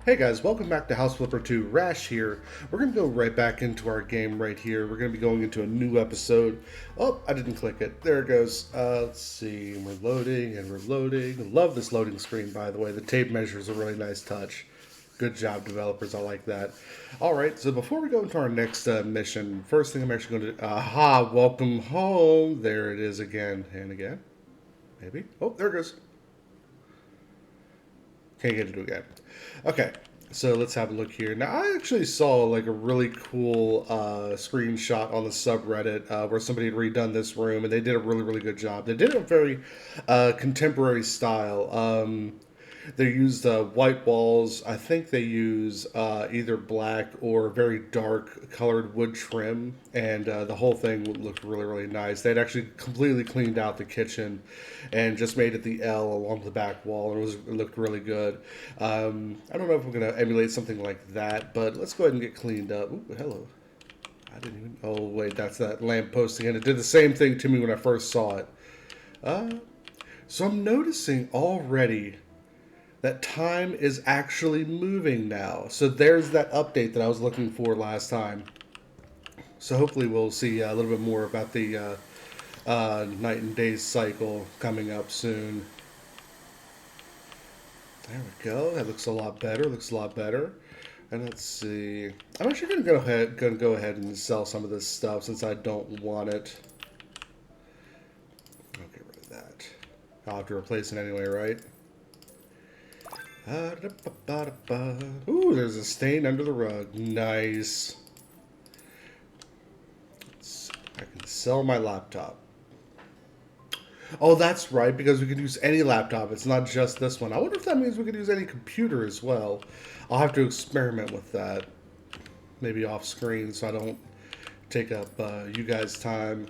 Hey guys, welcome back to House Flipper 2. Rash here. We're going to go right back into our game right here. We're going to be going into a new episode. Oh, I didn't click it. There it goes. Let's see. We're loading and we're loading. Love this loading screen, by the way. The tape measure is a really nice touch. Good job, developers. I like that. All right, so before we go into our next mission, first thing I'm actually going to... Aha, welcome home. There it is again and again. Maybe. Oh, there it goes. Can't get it again. Okay, so let's have a look here. Now, I actually saw like a really cool screenshot on the subreddit where somebody had redone this room, and they did a really, really good job. They did it in a very contemporary style. They used white walls. I think they use either black or very dark colored wood trim, and the whole thing looked really, really nice. They'd actually completely cleaned out the kitchen and just made it the L along the back wall, and it looked really good. I don't know if I'm going to emulate something like that, but let's go ahead and get cleaned up. Ooh, hello. I didn't even... Oh, wait, that's that lamp post again. It did the same thing to me when I first saw it. So I'm noticing already that time is actually moving now. So there's that update that I was looking for last time. So hopefully we'll see a little bit more about the night and day cycle coming up soon. There we go. That looks a lot better. Looks a lot better. And let's see. I'm actually going to go ahead and sell some of this stuff since I don't want it. I'll get rid of that. I'll have to replace it anyway, right? Ooh, there's a stain under the rug. Nice. I can sell my laptop. Oh, that's right, because we could use any laptop. It's not just this one. I wonder if that means we could use any computer as well. I'll have to experiment with that. Maybe off screen so I don't take up you guys' time.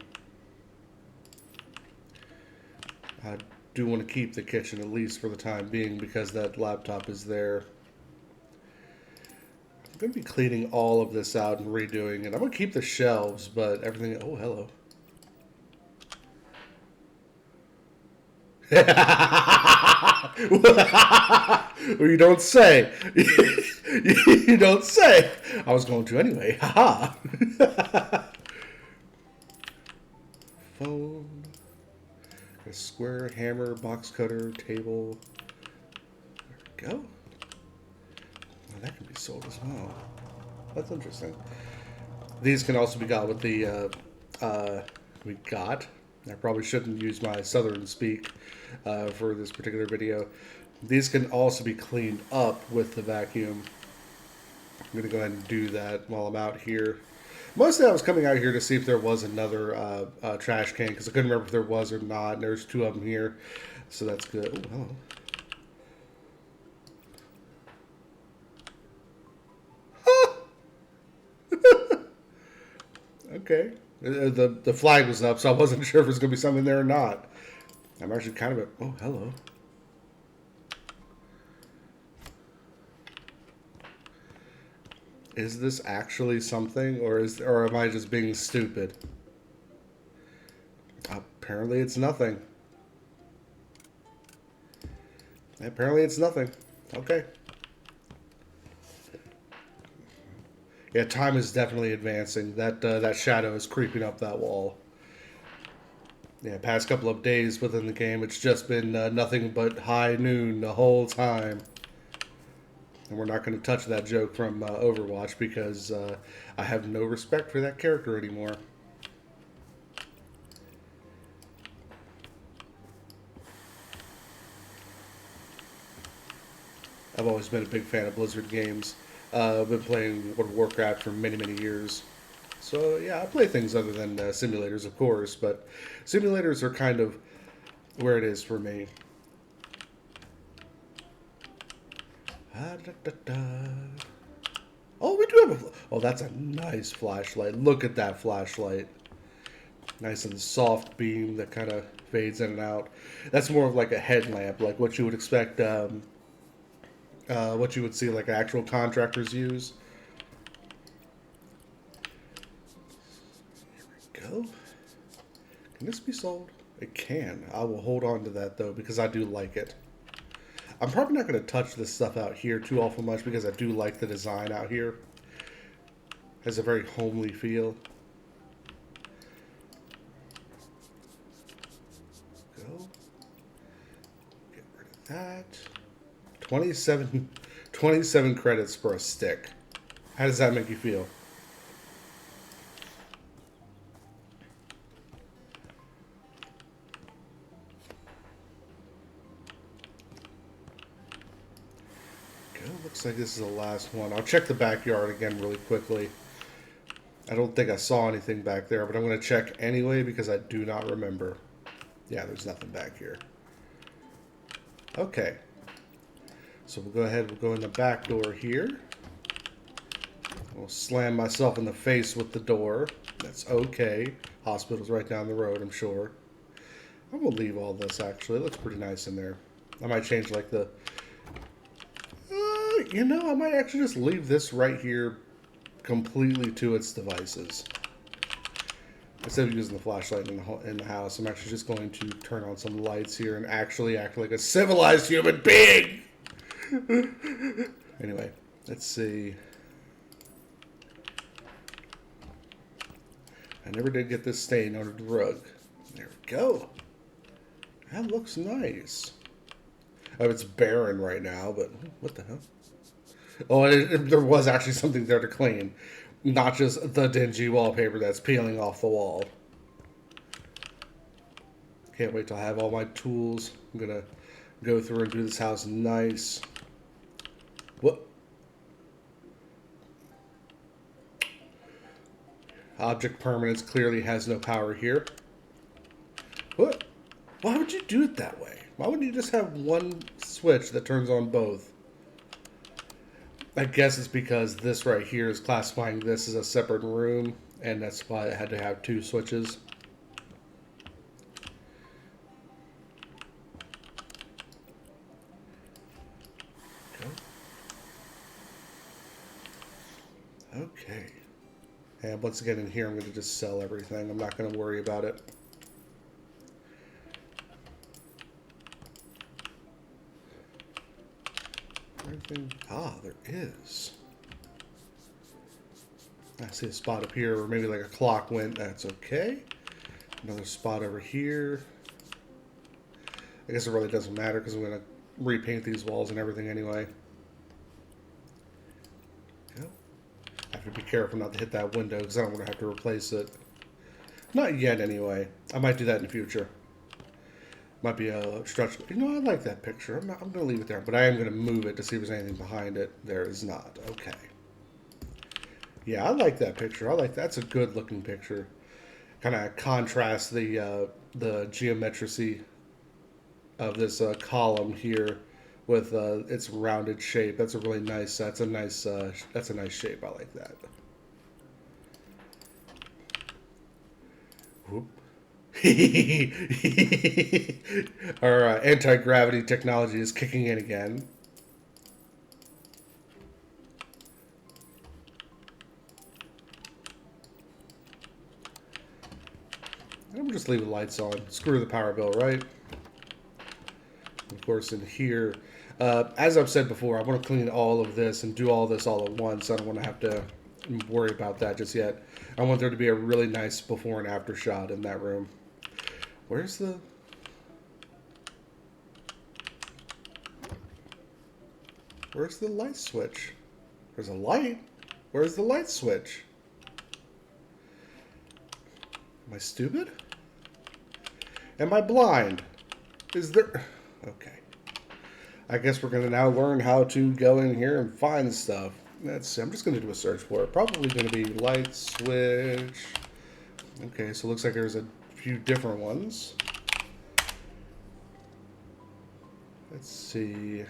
I do want to keep the kitchen at least for the time being because that laptop is there. I'm going to be cleaning all of this out and redoing it. I'm going to keep the shelves, but everything... Oh, hello. Well, you don't say. You don't say. I was going to anyway. Haha. Phone. A square, hammer, box cutter, table. There we go. Oh, that can be sold as well. That's interesting. These can also be got with the we got. I probably shouldn't use my southern speak for this particular video. These can also be cleaned up with the vacuum. I'm going to go ahead and do that while I'm out here. Mostly I was coming out here to see if there was another trash can, because I couldn't remember if there was or not, and there's two of them here, so that's good. Oh, hello. Okay. The flag was up, so I wasn't sure if there's going to be something there or not. I'm actually kind of oh, hello. Is this actually something, or am I just being stupid? Apparently it's nothing. Apparently it's nothing. Okay. Yeah, time is definitely advancing. That shadow is creeping up that wall. Yeah, past couple of days within the game, it's just been nothing but high noon the whole time. And we're not going to touch that joke from Overwatch because I have no respect for that character anymore. I've always been a big fan of Blizzard games. I've been playing World of Warcraft for many, many years. So, yeah, I play things other than simulators, of course, but simulators are kind of where it is for me. Oh, we do have a... Oh, that's a nice flashlight. Look at that flashlight. Nice and soft beam that kind of fades in and out. That's more of like a headlamp, like what you would expect, what you would see like actual contractors use. Here we go. Can this be sold? It can. I will hold on to that, though, because I do like it. I'm probably not going to touch this stuff out here too awful much because I do like the design out here. Has a very homely feel. Go. Get rid of that. 27 credits for a stick. How does that make you feel? Looks like this is the last one. I'll check the backyard again really quickly. I don't think I saw anything back there, but I'm going to check anyway because I do not remember. Yeah, there's nothing back here. Okay. So we'll go ahead, we'll go in the back door here. I'll slam myself in the face with the door. That's okay. Hospital's right down the road, I'm sure. I will leave all this, actually. It looks pretty nice in there. I might change, like, the... you know, I might actually just leave this right here completely to its devices. Instead of using the flashlight in the house, I'm actually just going to turn on some lights here and actually act like a civilized human being! Anyway, let's see. I never did get this stain under the rug. There we go. That looks nice. Oh, it's barren right now, but what the hell? Oh, there was actually something there to clean. Not just the dingy wallpaper that's peeling off the wall. Can't wait till I have all my tools. I'm going to go through and do this house nice. What? Object permanence clearly has no power here. What? Why would you do it that way? Why wouldn't you just have one switch that turns on both? I guess it's because this right here is classifying this as a separate room, and that's why it had to have two switches. Okay. And once again in here, I'm going to just sell everything. I'm not going to worry about it. Everything. Ah, there is. I see a spot up here where maybe like a clock went. That's okay. Another spot over here. I guess it really doesn't matter because I'm going to repaint these walls and everything anyway. Yep. I have to be careful not to hit that window because I don't want to have to replace it. Not yet anyway. I might do that in the future. Might be a stretch. You know, I like that picture. I'm going to leave it there, but I am going to move it to see if there's anything behind it. There is not. Okay. Yeah, I like that picture. I like that's a good looking picture. Kind of contrasts the geometry of this column here with its rounded shape. That's a really nice. That's a nice shape. I like that. Whoop. Our anti-gravity technology is kicking in again. I'm just leave the lights on. Screw the power bill, right? Of course, in here, as I've said before, I want to clean all of this and do all this all at once. I don't want to have to worry about that just yet. I want there to be a really nice before and after shot in that room. Where's the light switch? There's a light. Where's the light switch? Am I stupid? Am I blind? Is there... Okay. I guess we're going to now learn how to go in here and find stuff. I'm just going to do a search for it. Probably going to be light switch. Okay, so it looks like there's a few different ones. Let's see.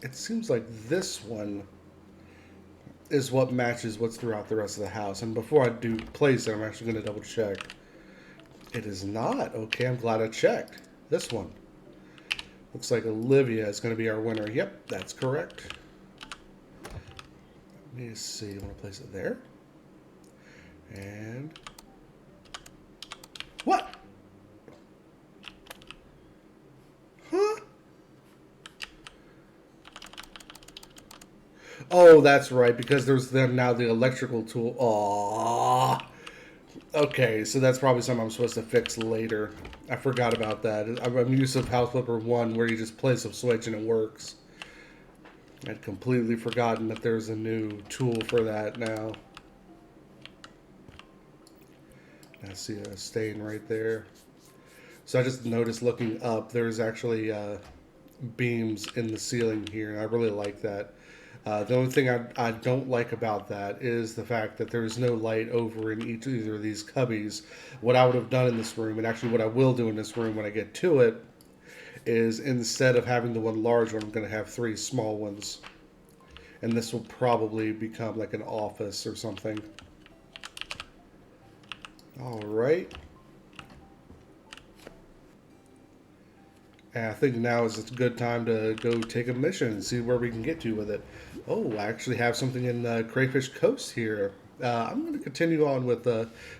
It seems like this one is what matches what's throughout the rest of the house. And before I do place it, I'm actually going to double check. It is not. Okay, I'm glad I checked. This one. Looks like Olivia is going to be our winner. Yep, that's correct. Let me see. You want to place it there? And... What? Huh? Oh, that's right, because there's then now the electrical tool. Oh, okay, so that's probably something I'm supposed to fix later. I forgot about that. I'm used to House Flipper 1 where you just place a switch and it works. I'd completely forgotten that there's a new tool for that now. I see a stain right there. So I just noticed looking up, there's actually beams in the ceiling here, and I really like that. The only thing I don't like about that is the fact that there's no light over in either of these cubbies. What I would have done in this room, and actually what I will do in this room when I get to it, is instead of having the one large one, I'm going to have three small ones. And this will probably become like an office or something. All right. And I think now is a good time to go take a mission and see where we can get to with it. Oh, I actually have something in Crayfish Coast here. I'm going to continue on with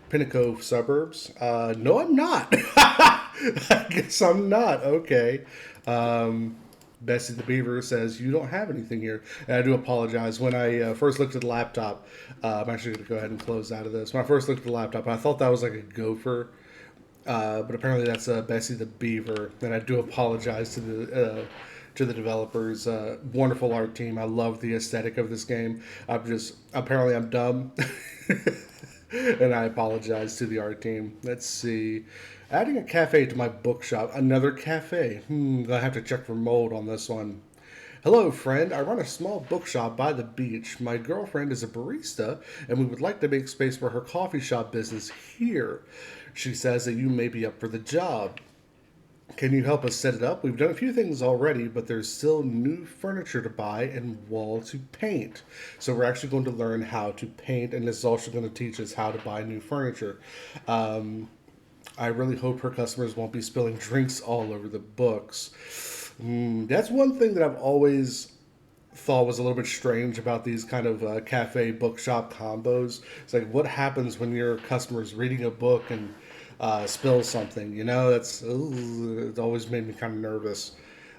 Pinnacle suburbs. No, I'm not. I guess I'm not. Okay. Um, Bessie the Beaver says, you don't have anything here. And I do apologize. When I first looked at the laptop, I'm actually going to go ahead and close out of this. When I first looked at the laptop, I thought that was like a gopher. But apparently that's Bessie the Beaver, and I do apologize to the developers. Wonderful art team. I love the aesthetic of this game. I'm dumb, and I apologize to the art team. Let's see, adding a cafe to my bookshop. Another cafe. I have to check for mold on this one. Hello, friend. I run a small bookshop by the beach. My girlfriend is a barista, and we would like to make space for her coffee shop business here. She says that you may be up for the job. Can you help us set it up? We've done a few things already, but there's still new furniture to buy and wall to paint. So we're actually going to learn how to paint, and this is also going to teach us how to buy new furniture. I really hope her customers won't be spilling drinks all over the books. That's one thing that I've always thought was a little bit strange about these kind of cafe bookshop combos. It's like, what happens when your customer's reading a book and spills something? You know, it's always made me kind of nervous.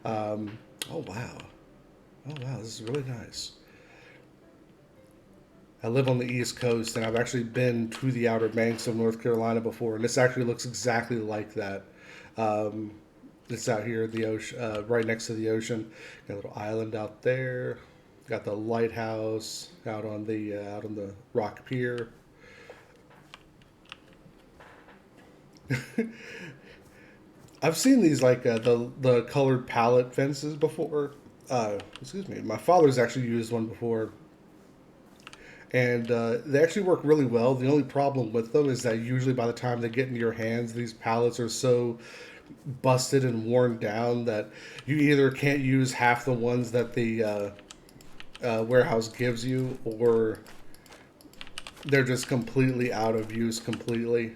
Oh wow, oh wow, this is really nice. I live on the East Coast, and I've actually been to the Outer Banks of North Carolina before, and this actually looks exactly like that. Um, it's out here in the ocean, right next to the ocean. Got a little island out there. Got the lighthouse out on the rock pier. I've seen these like the colored palette fences before. Excuse me. My father's actually used one before, and they actually work really well. The only problem with them is that usually by the time they get into your hands, these pallets are so busted and worn down that you either can't use half the ones that the warehouse gives you, or they're just completely out of use completely.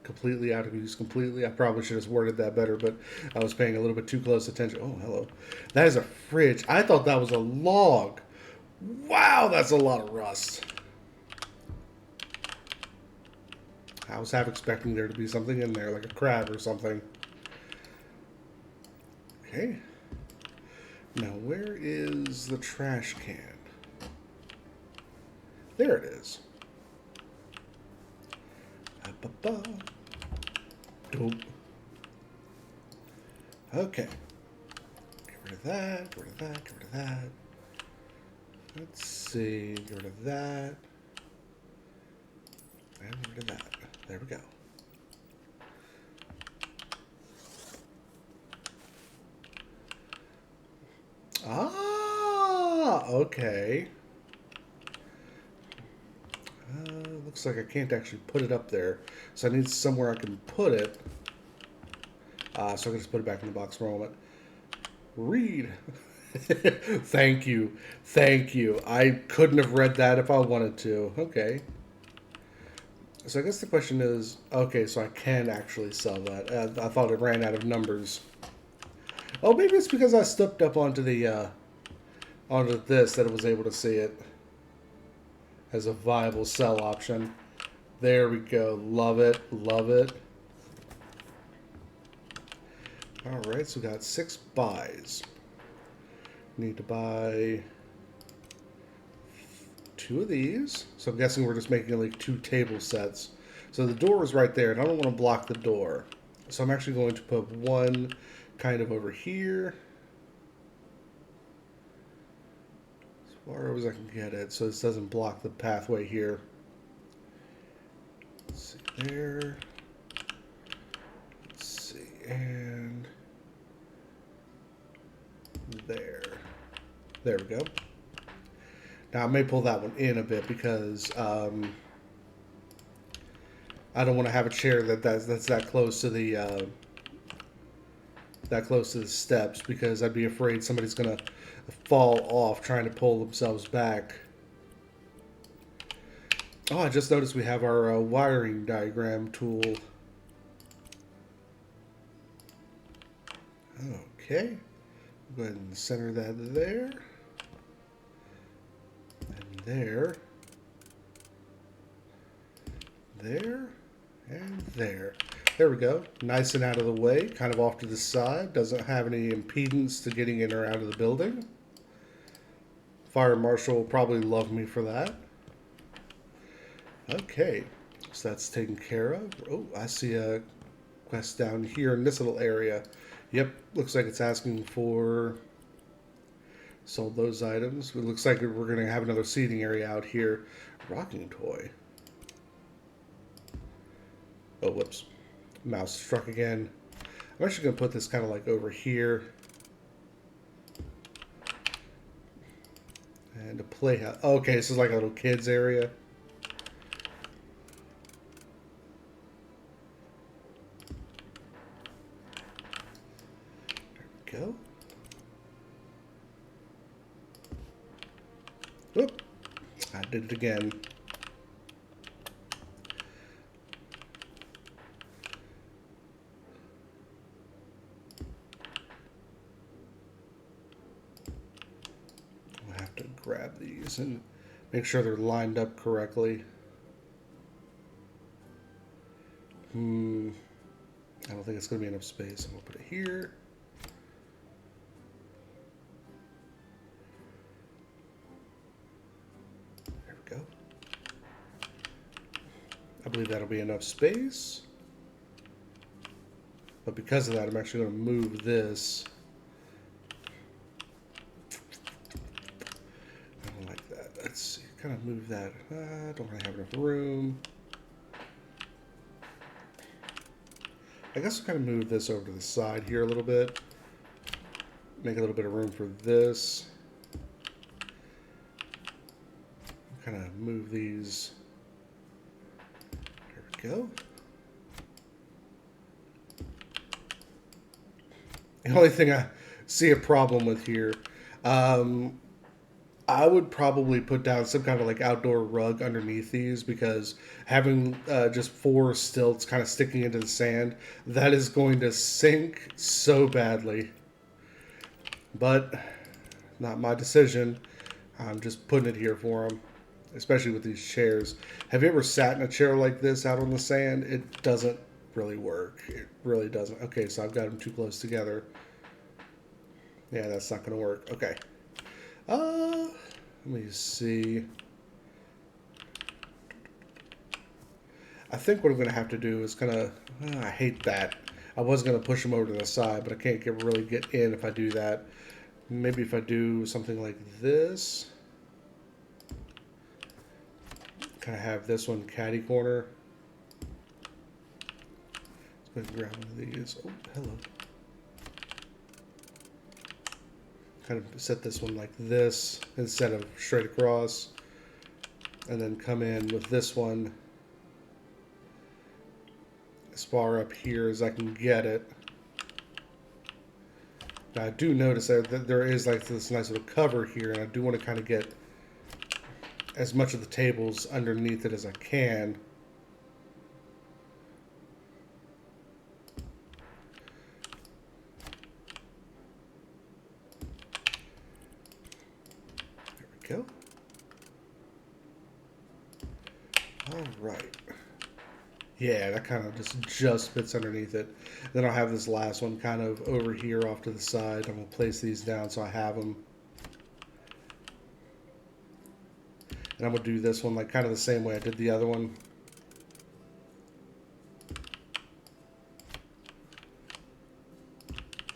Completely out of use completely. I probably should have worded that better, but I was paying a little bit too close attention. Oh, hello. That is a fridge. I thought that was a log. Wow, that's a lot of rust. I was half expecting there to be something in there, like a crab or something. Okay. Now, where is the trash can? There it is. Dope. Okay. Get rid of that, get rid of that, get rid of that. Let's see, get rid of that. And get rid of that. There we go. Ah, okay. Looks like I can't actually put it up there. So I need somewhere I can put it. So I can just put it back in the box for a moment. Read. Thank you. Thank you. I couldn't have read that if I wanted to. Okay. So I guess the question is, okay, so I can actually sell that. I thought it ran out of numbers. Oh, maybe it's because I stepped up onto the onto this that it was able to see it as a viable sell option. There we go. Love it. Love it. All right, so we got 6 buys. Need to buy two of these. So I'm guessing we're just making like two table sets. So the door is right there, and I don't want to block the door. So I'm actually going to put one kind of over here, as far as I can get it, so this doesn't block the pathway here. Let's see there. Let's see, and there. There we go. Now I may pull that one in a bit because I don't want to have a chair that's that close to the steps, because I'd be afraid somebody's gonna fall off trying to pull themselves back. Oh, I just noticed we have our wiring diagram tool. Okay, go ahead and center that there. There, there, and there. There we go. Nice and out of the way, kind of off to the side. Doesn't have any impedance to getting in or out of the building. Fire marshal will probably love me for that. Okay, so that's taken care of. Oh, I see a quest down here in this little area. Yep, looks like it's asking for... Sold those items. It looks like we're going to have another seating area out here. Rocking toy. Oh, whoops. Mouse struck again. I'm actually going to put this kind of like over here. And a playhouse. Okay, this is like a little kids area. There we go. Whoop. I did it again. We'll have to grab these and make sure they're lined up correctly. I don't think it's going to be enough space. I'm going to put it here. Go. I believe that'll be enough space. But because of that, I'm actually going to move this. I don't like that. Let's see. Kind of move that. I don't really have enough room. I guess I'll kind of move this over to the side here a little bit. Make a little bit of room for this. Kind of move these. There we go. The only thing I see a problem with here, I would probably put down some kind of like outdoor rug underneath these, because having just four stilts kind of sticking into the sand, that is going to sink so badly. But not my decision. I'm just putting it here for them. Especially with these chairs. Have you ever sat in a chair like this out on the sand? It doesn't really work. It really doesn't. Okay, so I've got them too close together. Yeah, that's not going to work. Okay. Let me see. I think what I'm going to have to do is kind of... I hate that. I was going to push them over to the side, but I can't really get in if I do that. Maybe if I do something like this... Kind of have this one caddy corner. Let's go ahead and grab one of these. Oh, hello. Kind of set this one like this instead of straight across. And then come in with this one as far up here as I can get it. Now I do notice that there is like this nice little cover here, and I do want to kind of get as much of the tables underneath it as I can. There we go. All right. Yeah, that kind of just fits underneath it. Then I'll have this last one kind of over here off to the side. I'm going to place these down so I have them. And I'm going to do this one like kind of the same way I did the other one.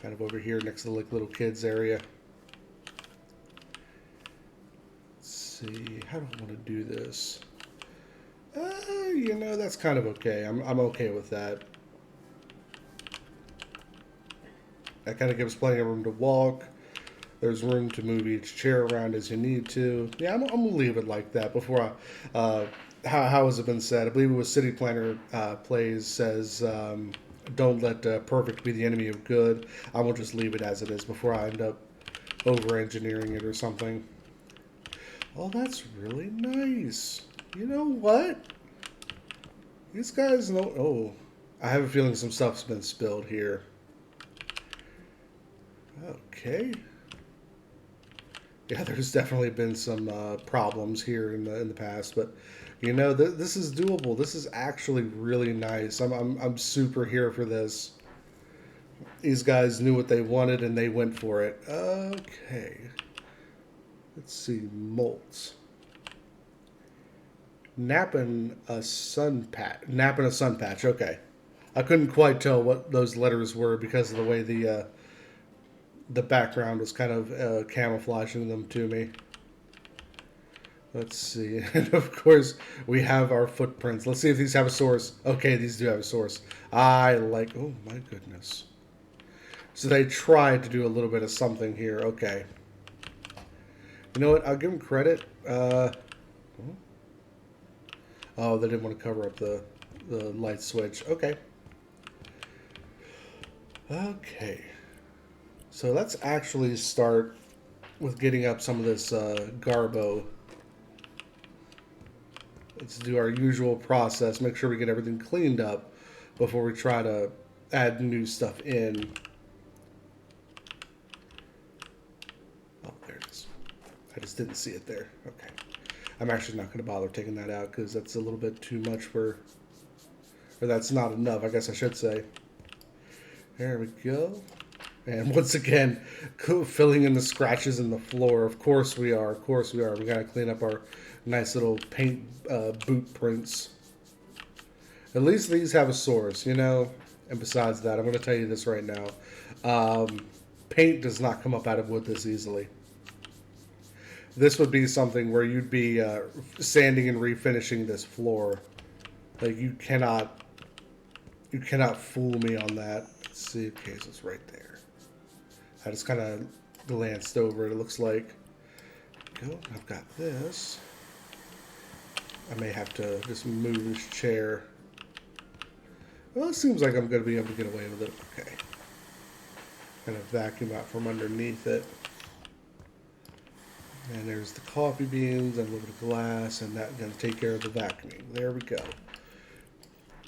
Kind of over here next to the like, little kids area. Let's see, how do I want to do this? You know, that's kind of okay. I'm okay with that. That kind of gives plenty of room to walk. There's room to move each chair around as you need to. Yeah, I'm gonna leave it like that. Before how has it been said? I believe it was City Planner Plays says, "Don't let perfect be the enemy of good." I will just leave it as it is before I end up over-engineering it or something. Oh, that's really nice. You know what? These guys know. Oh, I have a feeling some stuff's been spilled here. Okay. Yeah, there's definitely been some problems here in the past, but you know this is doable. This is actually really nice. I'm super here for this. These guys knew what they wanted and they went for it. Okay, let's see, molts. Napping a sun patch. Napping a sun patch. Okay, I couldn't quite tell what those letters were because of the way the background was kind of camouflaging them to me. Let's see. And of course, we have our footprints. Let's see if these have a source. Okay, these do have a source. I like... Oh, my goodness. So they tried to do a little bit of something here. Okay. You know what? I'll give them credit. Oh, they didn't want to cover up the light switch. Okay. Okay. So let's actually start with getting up some of this garbo. Let's do our usual process. Make sure we get everything cleaned up before we try to add new stuff in. Oh, there it is. I just didn't see it there. Okay. I'm actually not going to bother taking that out because that's a little bit too much for... Or that's not enough, I guess I should say. There we go. And once again, filling in the scratches in the floor. Of course we are. Of course we are. We got to clean up our nice little paint boot prints. At least these have a source, you know. And besides that, I'm going to tell you this right now. Paint does not come up out of wood this easily. This would be something where you'd be sanding and refinishing this floor. Like you cannot fool me on that. Let's see. Okay, so it's right there. I just kind of glanced over it. It looks like. Go. I've got this. I may have to just move this chair. Well, it seems like I'm going to be able to get away with it. Okay. Kind of vacuum out from underneath it. And there's the coffee beans and a little bit of glass, and that's going to take care of the vacuuming. There we go.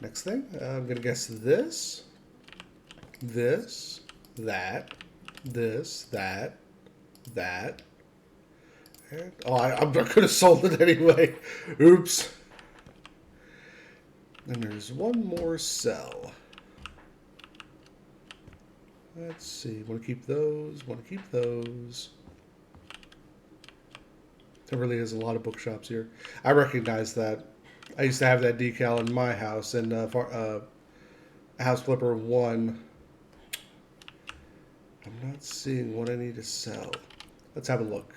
Next thing, I'm going to guess this, that, this, that. And, oh, I could have sold it anyway. Oops. And there's one more cell. Let's see. Want to keep those. Want to keep those. There really is a lot of bookshops here. I recognize that. I used to have that decal in my house, and House Flipper 1. I'm not seeing what I need to sell. Let's have a look.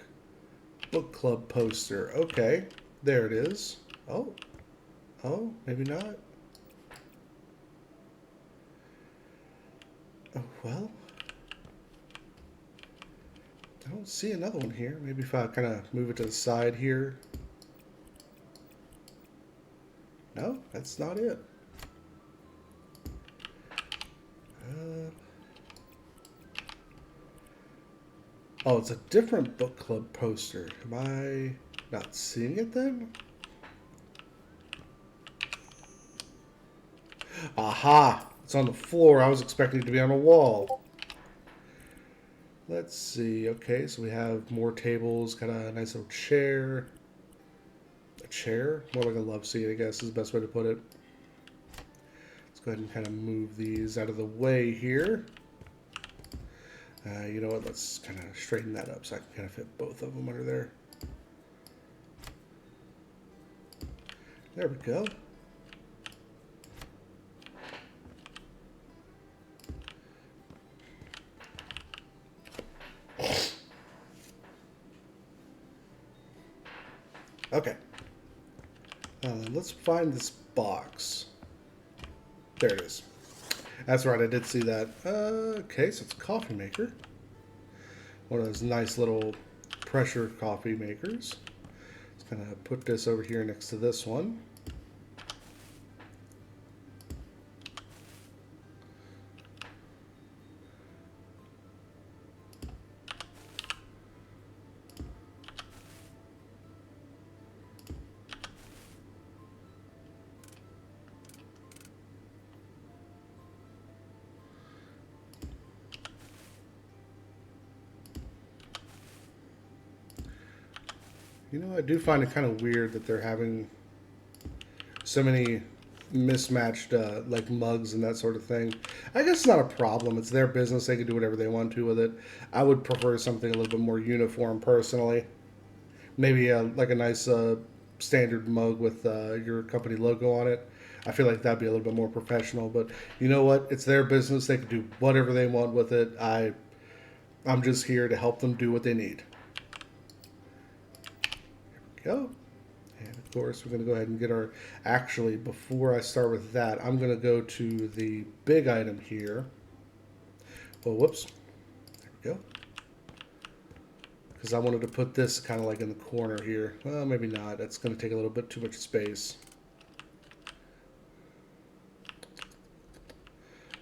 Book club poster. Okay, there it is. Oh, maybe not. Oh, well. I don't see another one here. Maybe if I kind of move it to the side here. No, that's not it. Oh, it's a different book club poster. Am I not seeing it then? Aha! It's on the floor. I was expecting it to be on a wall. Let's see. Okay, so we have more tables. Got a nice little chair. A chair? More like a love seat, I guess is the best way to put it. Let's go ahead and kind of move these out of the way here. You know what? Let's kind of straighten that up so I can kind of fit both of them under there. There we go. Okay. Let's find this box. There it is. That's right, I did see that. Okay, so it's a coffee maker. One of those nice little pressure coffee makers. Just gonna put this over here next to this one. You know, I do find it kind of weird that they're having so many mismatched like mugs and that sort of thing. I guess it's not a problem. It's their business. They can do whatever they want to with it. I would prefer something a little bit more uniform personally. Maybe like a nice standard mug with your company logo on it. I feel like that'd be a little bit more professional. But you know what? It's their business. They can do whatever they want with it. I'm just here to help them do what they need. Here we go. And of course, we're going to go ahead and get our... Actually, before I start with that, I'm going to go to the big item here. Oh, whoops. There we go. Because I wanted to put this kind of like in the corner here. Well, maybe not. That's going to take a little bit too much space.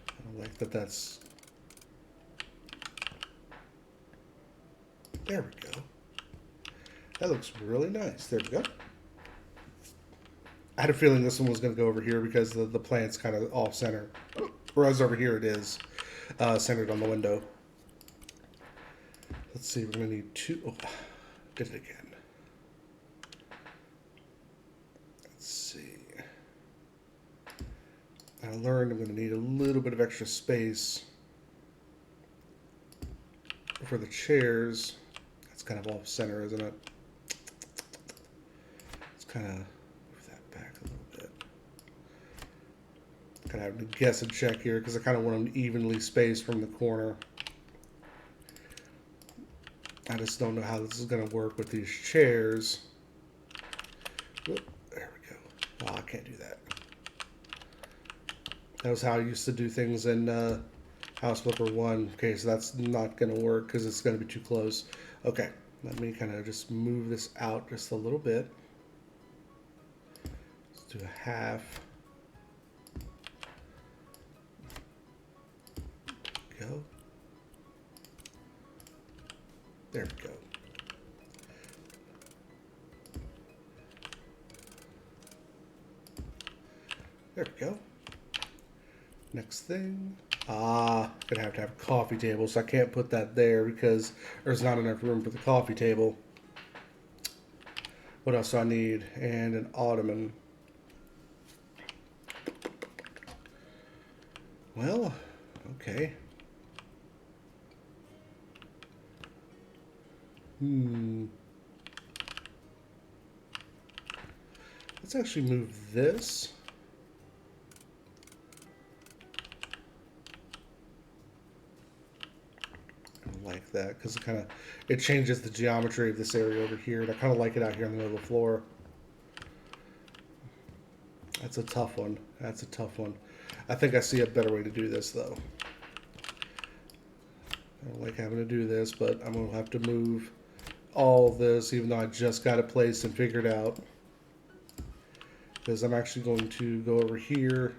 I don't like that that's... There we go. That looks really nice. There we go. I had a feeling this one was going to go over here because the plant's kind of off center. Whereas over here it is centered on the window. Let's see, we're going to need two. Oh, did it again. Let's see. I learned I'm going to need a little bit of extra space for the chairs. That's kind of off center, isn't it? It's kind of move that back a little bit. Kind of have to guess and check here because I kind of want them evenly spaced from the corner. I just don't know how this is going to work with these chairs. Whoop, there we go. Oh, I can't do that. That was how I used to do things in House Flipper 1. Okay, so that's not going to work because it's going to be too close. Okay, let me kind of just move this out just a little bit. Let's do a half. Go. There we go. There we go. Next thing. Gonna have to have a coffee table, so I can't put that there because there's not enough room for the coffee table. What else do I need? And an ottoman. Well, okay. Let's actually move this. I like that because it changes the geometry of this area over here, and I kind of like it out here in the middle of the floor. That's a tough one. That's a tough one. I think I see a better way to do this though. I don't like having to do this, but I'm gonna have to move all this, even though I just got it placed and figured out. Because I'm actually going to go over here.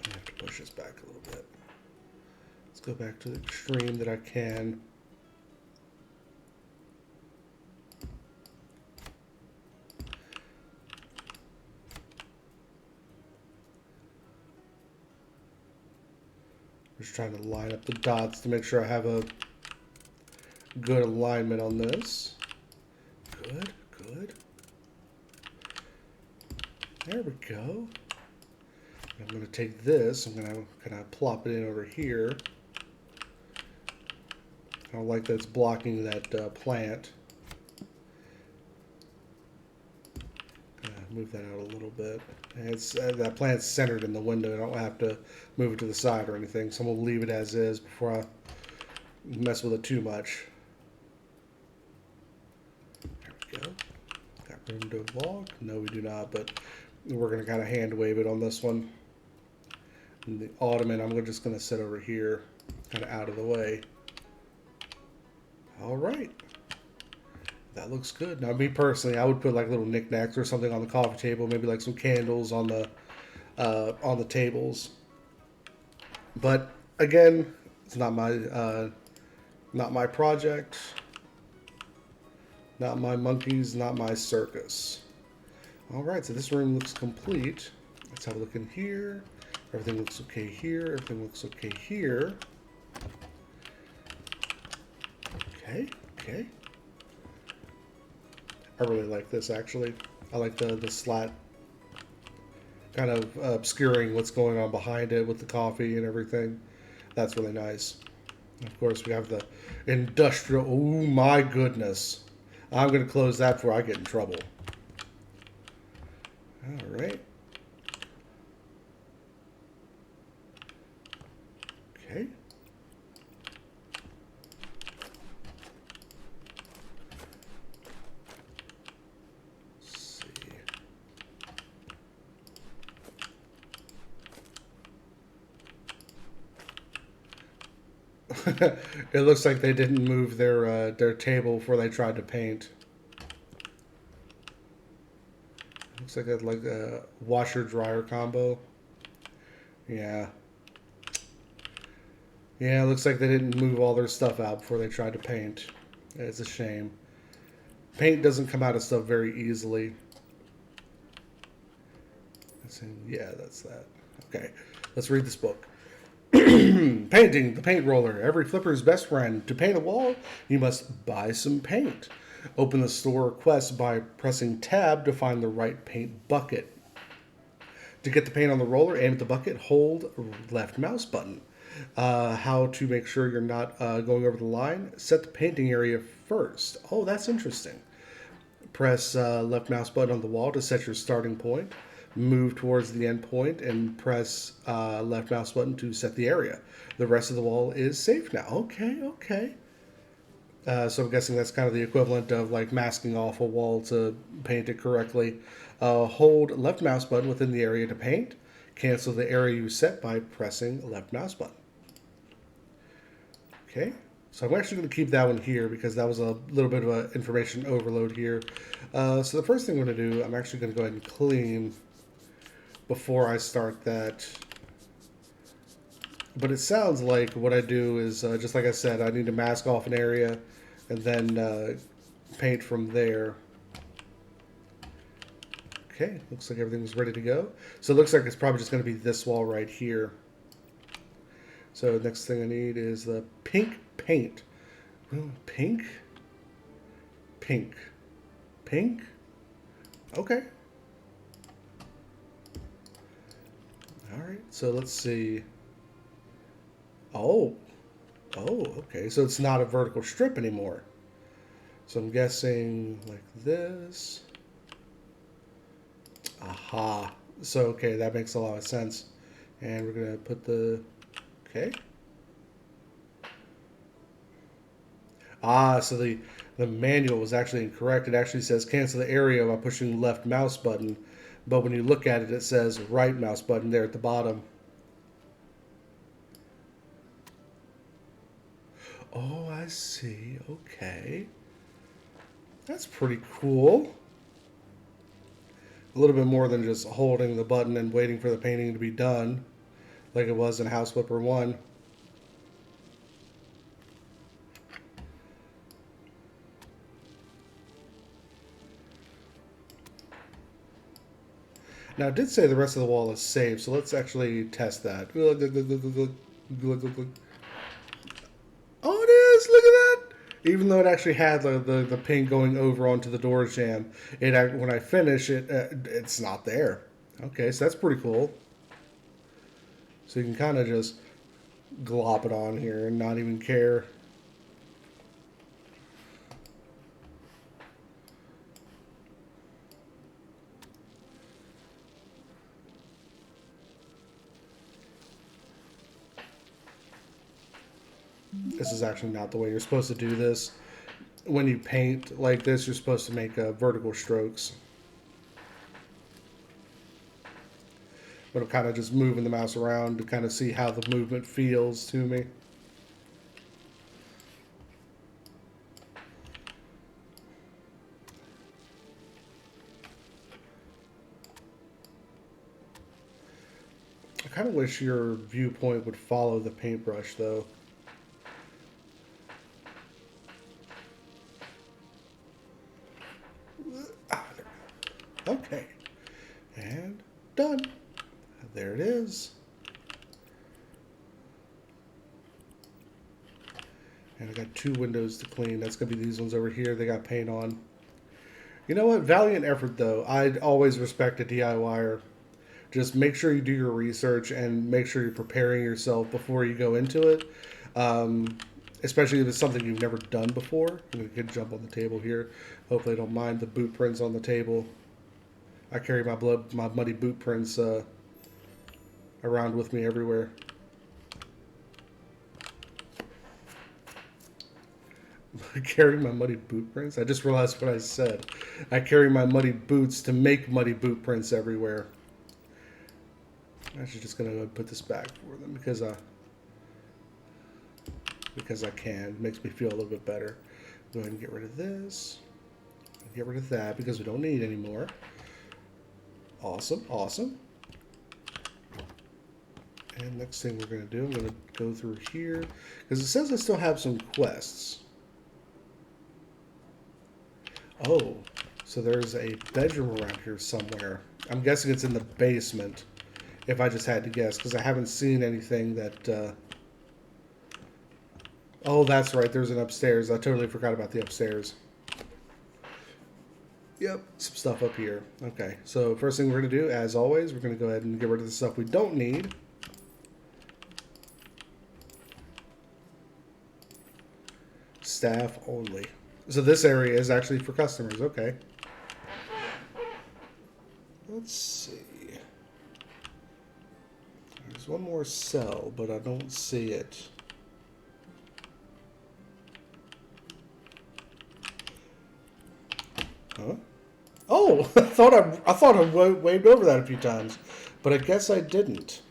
I have to push this back a little bit. Let's go back to the extreme that I can. Just trying to line up the dots to make sure I have a good alignment on this. Good, good. There we go. I'm going to take this, I'm going to kind of plop it in over here. I don't like that it's blocking that plant. Move that out a little bit. And it's that plant's centered in the window. I don't have to move it to the side or anything, so I'm going to leave it as is before I mess with it too much. There we go. Got room to walk? No, we do not, but we're going to kind of hand wave it on this one. And the ottoman, I'm just going to sit over here, kind of out of the way. All right. That looks good. Now, me personally, I would put like little knickknacks or something on the coffee table, maybe like some candles on the tables. But again, it's not my project, not my monkeys, not my circus. All right, so this room looks complete. Let's have a look in here. Everything looks okay here. Everything looks okay here. Okay, okay. I really like this, actually. I like the slat kind of obscuring what's going on behind it with the coffee and everything. That's really nice. And of course, we have the industrial. Oh, my goodness. I'm going to close that before I get in trouble. All right. Okay. It looks like they didn't move their table before they tried to paint. Looks like a washer dryer combo. Yeah. Yeah, it looks like they didn't move all their stuff out before they tried to paint. It's a shame. Paint doesn't come out of stuff very easily. Yeah, that's that. Okay, let's read this book. Painting, the paint roller, every flipper's best friend. To paint a wall, you must buy some paint. Open the store request by pressing tab to find the right paint bucket. To get the paint on the roller, aim at the bucket, hold left mouse button. How to make sure you're not going over the line. Set the painting area first. Oh, that's interesting. Press left mouse button on the wall to set your starting point. Move towards the end point and press left mouse button to set the area. The rest of the wall is safe now. Okay, okay. So I'm guessing that's kind of the equivalent of like masking off a wall to paint it correctly. Hold left mouse button within the area to paint. Cancel the area you set by pressing left mouse button. Okay, so I'm actually going to keep that one here because that was a little bit of an information overload here. So the first thing I'm going to do, I'm actually going to go ahead and clean before I start that. But it sounds like what I do is, just like I said, I need to mask off an area and then paint from there. Okay, looks like everything's ready to go. So it looks like it's probably just going to be this wall right here. So the next thing I need is the pink paint. Ooh, pink? Pink. Pink? Okay. All right, so let's see. Oh. Oh, okay. So it's not a vertical strip anymore. So I'm guessing like this. Aha. So, okay, that makes a lot of sense. And we're going to put the... Okay. Ah, so the manual was actually incorrect. It actually says cancel the area by pushing left mouse button. But when you look at it, it says right mouse button there at the bottom. Oh, I see. Okay. That's pretty cool. A little bit more than just holding the button and waiting for the painting to be done, like it was in House Flipper 1. Now, it did say the rest of the wall is safe, so let's actually test that. Glug, glug, glug. Oh, it is! Look at that! Even though it actually had the paint going over onto the door jamb, when I finish it, it's not there. Okay, so that's pretty cool. So you can kind of just glop it on here and not even care. This is actually not the way you're supposed to do this. When you paint like this, you're supposed to make vertical strokes. But I'm kind of just moving the mouse around to kind of see how the movement feels to me. I kind of wish your viewpoint would follow the paintbrush, though. Okay. And done. There it is. And I got 2 windows to clean. That's going to be these ones over here. They got paint on. You know what? Valiant effort, though. I'd always respect a DIYer. Just make sure you do your research and make sure you're preparing yourself before you go into it. Especially if it's something you've never done before. I'm going to jump on the table here. Hopefully I don't mind the boot prints on the table. I carry my muddy boot prints around with me everywhere. I carry my muddy boot prints? I just realized what I said. I carry my muddy boots to make muddy boot prints everywhere. I'm actually just going to put this back for them because I can. It makes me feel a little bit better. Go ahead and get rid of this. Get rid of that because we don't need it anymore. Awesome, awesome. And next thing we're going to do, I'm going to go through here because it says I still have some quests. Oh, so there's a bedroom around here somewhere. I'm guessing it's in the basement, if I just had to guess, because I haven't seen anything that... Oh, that's right, there's an upstairs. I totally forgot about the upstairs. Yep, some stuff up here. Okay, so first thing we're going to do, as always, we're going to go ahead and get rid of the stuff we don't need. Staff only. So this area is actually for customers. Okay. Let's see. There's one more cell, but I don't see it. Huh? Oh, I thought I waved over that a few times, but I guess I didn't.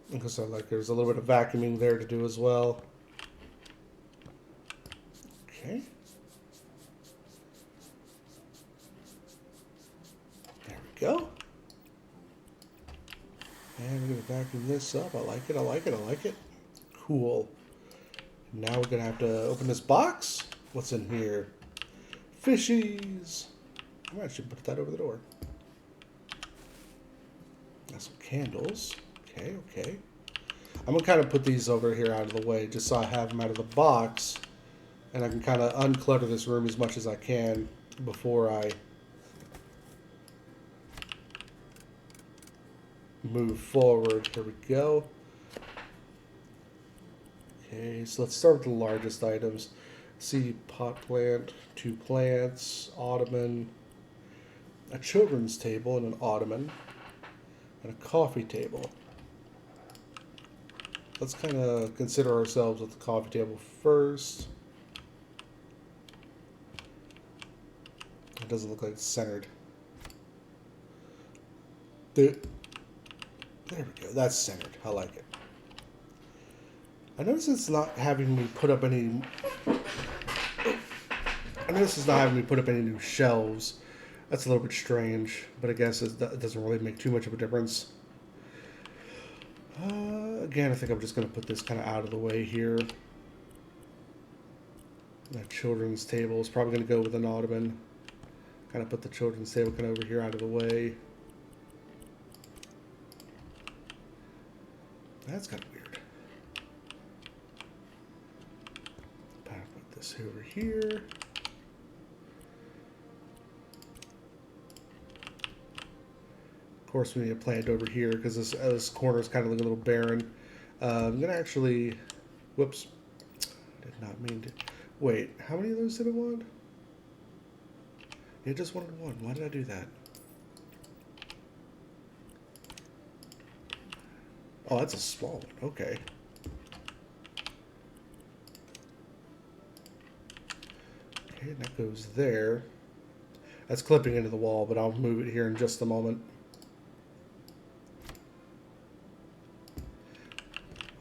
Because there's a little bit of vacuuming there to do as well. Okay. There we go. And we're going to vacuum this up. I like it, I like it, I like it. Cool. Now we're going to have to open this box. What's in here? Fishies. I'm going to actually put that over the door. Got some candles. Okay, okay. I'm going to kind of put these over here out of the way just so I have them out of the box. And I can kind of unclutter this room as much as I can before I move forward. Here we go. Okay, so let's start with the largest items. See, pot plant, 2 plants, ottoman, a children's table and an ottoman, and a coffee table. Let's kind of consider ourselves with the coffee table first. It doesn't look like it's centered. There we go. That's centered. I like it. I notice it's not having me put up any... I notice it's not having me put up any new shelves. That's a little bit strange, but I guess it doesn't really make too much of a difference. Again, I think I'm just going to put this kind of out of the way here. That children's table is probably going to go with an ottoman. Kind of put the children's table kind of over here out of the way. That's kind of weird. Put this over here. Of course, we need a plant over here because this corner is kind of looking a little barren. I'm going to actually... Whoops. Did not mean to... Wait, how many of those did it want? It just wanted one. Why did I do that? Oh, that's a small one. Okay. Okay, that goes there. That's clipping into the wall, but I'll move it here in just a moment.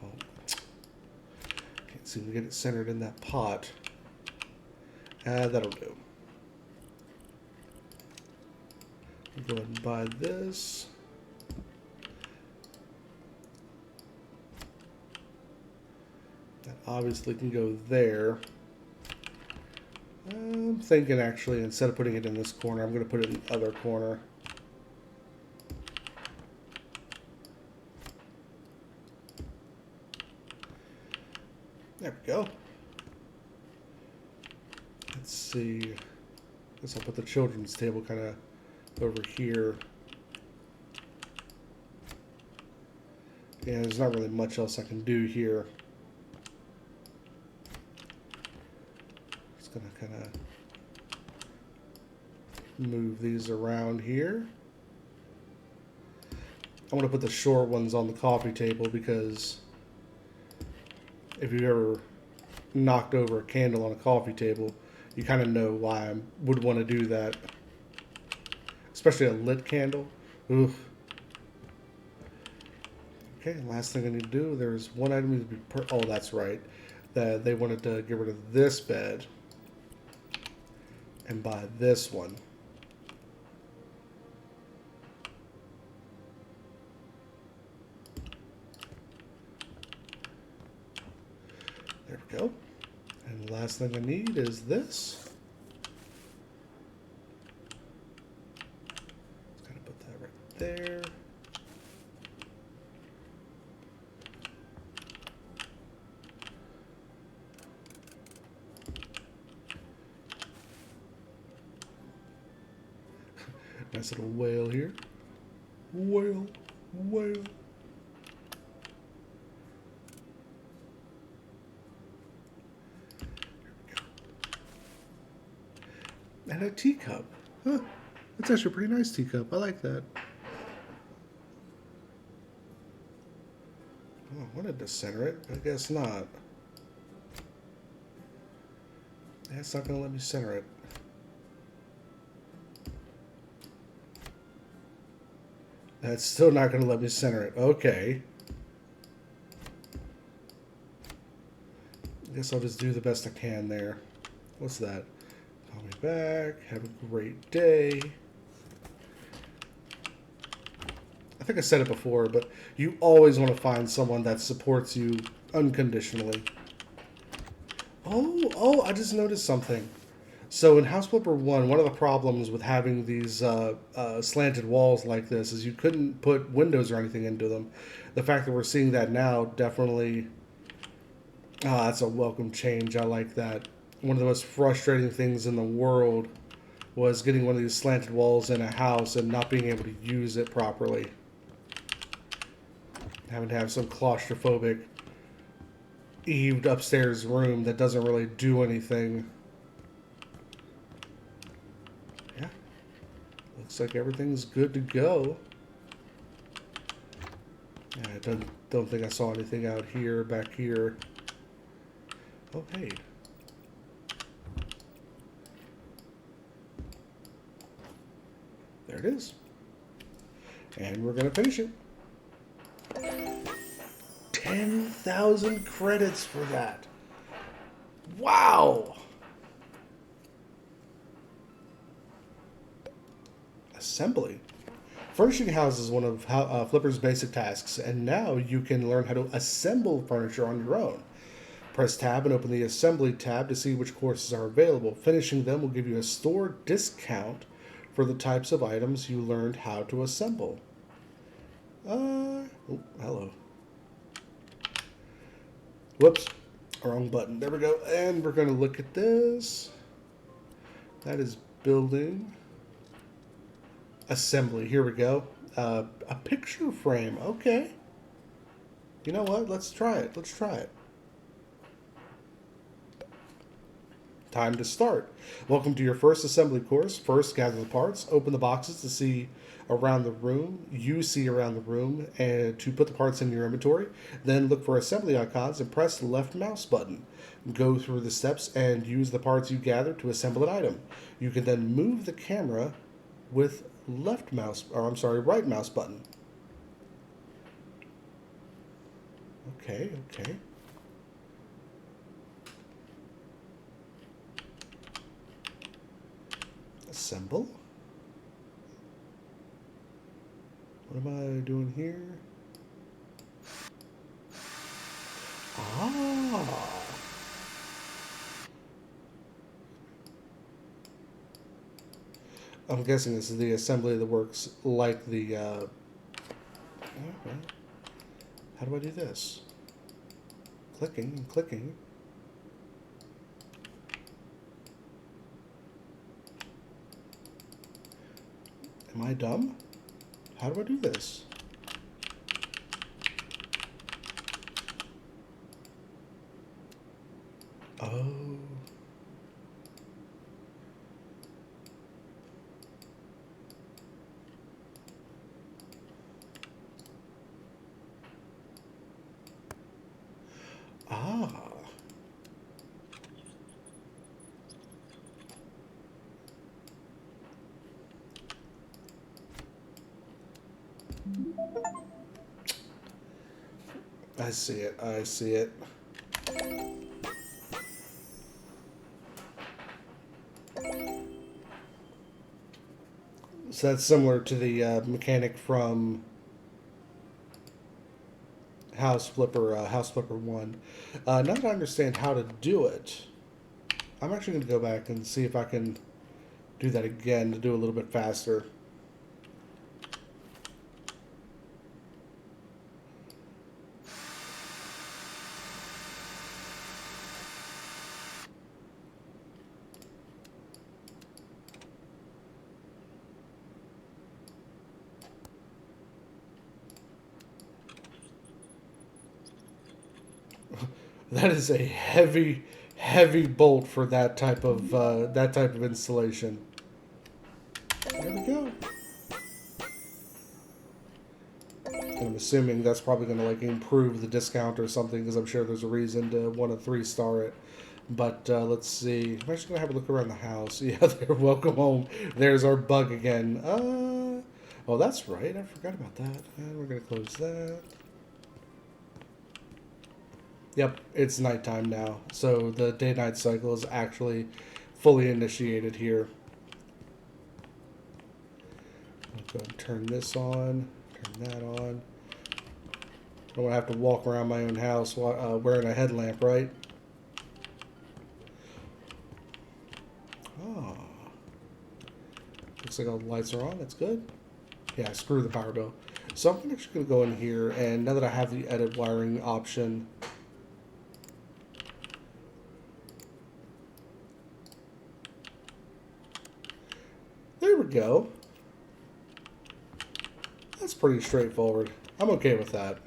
Oh. Can't seem to get it centered in that pot. That'll do. Go ahead and buy this. That obviously can go there. I'm thinking actually instead of putting it in this corner, I'm going to put it in the other corner. There we go. Let's see. I guess I'll put the children's table kind of over here. Yeah, there's not really much else I can do here. Just gonna kind of move these around here. I want to put the short ones on the coffee table because if you've ever knocked over a candle on a coffee table, you kind of know why I would want to do that. Especially a lit candle. Oof. Okay, last thing I need to do, there's one item to be oh, that's right. That they wanted to get rid of this bed and buy this one. There we go. And the last thing I need is this. Just gotta put that right there. Nice little whale here. Whale, whale. And a teacup. Huh. That's actually a pretty nice teacup. I like that. Oh, I wanted to center it, but I guess not. That's not going to let me center it. That's still not going to let me center it. Okay. I guess I'll just do the best I can there. What's that? Call me back. Have a great day. I think I said it before, but you always want to find someone that supports you unconditionally. Oh, I just noticed something. So in House Flipper 1, one of the problems with having these slanted walls like this is you couldn't put windows or anything into them. The fact that we're seeing that now definitely... that's a welcome change. I like that. One of the most frustrating things in the world was getting one of these slanted walls in a house and not being able to use it properly. Having to have some claustrophobic, eaved upstairs room that doesn't really do anything. Yeah. Looks like everything's good to go. Yeah, I don't think I saw anything out here, back here. Oh, hey. There it is. And we're going to finish it. 10,000 credits for that. Wow. Assembly. Furnishing houses is one of Flipper's basic tasks, and now you can learn how to assemble furniture on your own. Press tab and open the assembly tab to see which courses are available. Finishing them will give you a store discount for the types of items you learned how to assemble. Oh, hello. Whoops. Wrong button. There we go. And we're going to look at this. That is building. Assembly. Here we go. A picture frame. Okay. You know what? Let's try it. Let's try it. Time to start. Welcome to your first assembly course. First, gather the parts. Open the boxes to see around the room. You see around the room and to put the parts in your inventory. Then look for assembly icons and press the left mouse button. Go through the steps and use the parts you gather to assemble an item. You can then move the camera with right mouse button. Okay. Assemble. What am I doing here? Ah. I'm guessing this is the assembly that works like the. Okay. How do I do this? Clicking and clicking. Am I dumb? How do I do this? Oh. Ah. I see it. I see it. So that's similar to the mechanic from House Flipper 1. Now that I understand how to do it, I'm actually going to go back and see if I can do that again to do a little bit faster. That is a heavy, heavy bolt for that type of installation. There we go. And I'm assuming that's probably going to like improve the discount or something, because I'm sure there's a reason to want to 3-star it. But let's see. I'm actually going to have a look around the house. Yeah, there. Welcome home. There's our bug again. Oh, that's right. I forgot about that. And we're going to close that. Yep, it's nighttime now, so the day-night cycle is actually fully initiated here. I'll go and turn this on, turn that on. I don't want to have to walk around my own house wearing a headlamp, right? Oh. Looks like all the lights are on, that's good. Yeah, screw the power bill. So I'm actually going to go in here, and now that I have the edit wiring option, there we go. That's pretty straightforward. I'm okay with that.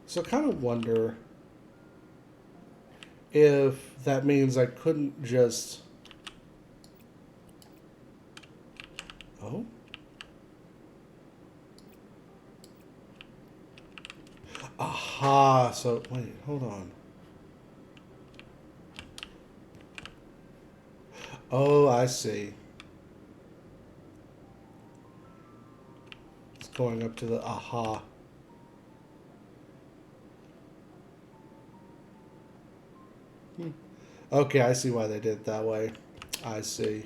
So I kind of wonder if that means I couldn't just... Oh? Aha! So, wait, hold on. Oh, I see. It's going up to the aha. Okay, I see why they did it that way. I see.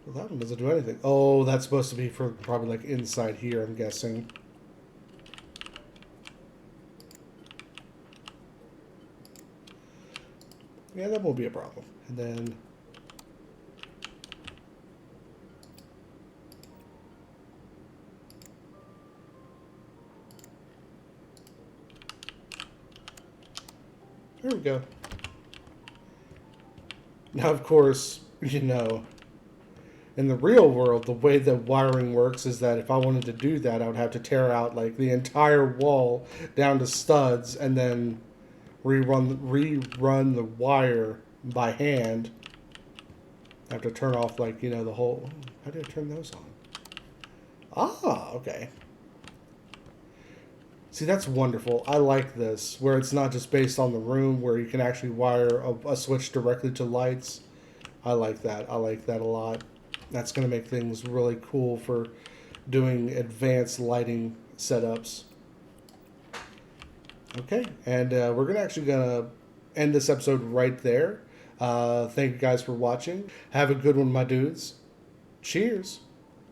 Well, that one doesn't do anything. Oh, that's supposed to be for probably like inside here, I'm guessing. Yeah, that won't be a problem. And then... There we go. Now, of course, you know, in the real world, the way that wiring works is that if I wanted to do that, I would have to tear out like the entire wall down to studs and then rerun the wire by hand. I have to turn off like, you know, the whole... How do I turn those on? Ah, okay. See, that's wonderful. I like this, where it's not just based on the room, where you can actually wire a switch directly to lights. I like that. I like that a lot. That's going to make things really cool for doing advanced lighting setups. Okay, and we're actually going to end this episode right there. Thank you guys for watching. Have a good one, my dudes. Cheers.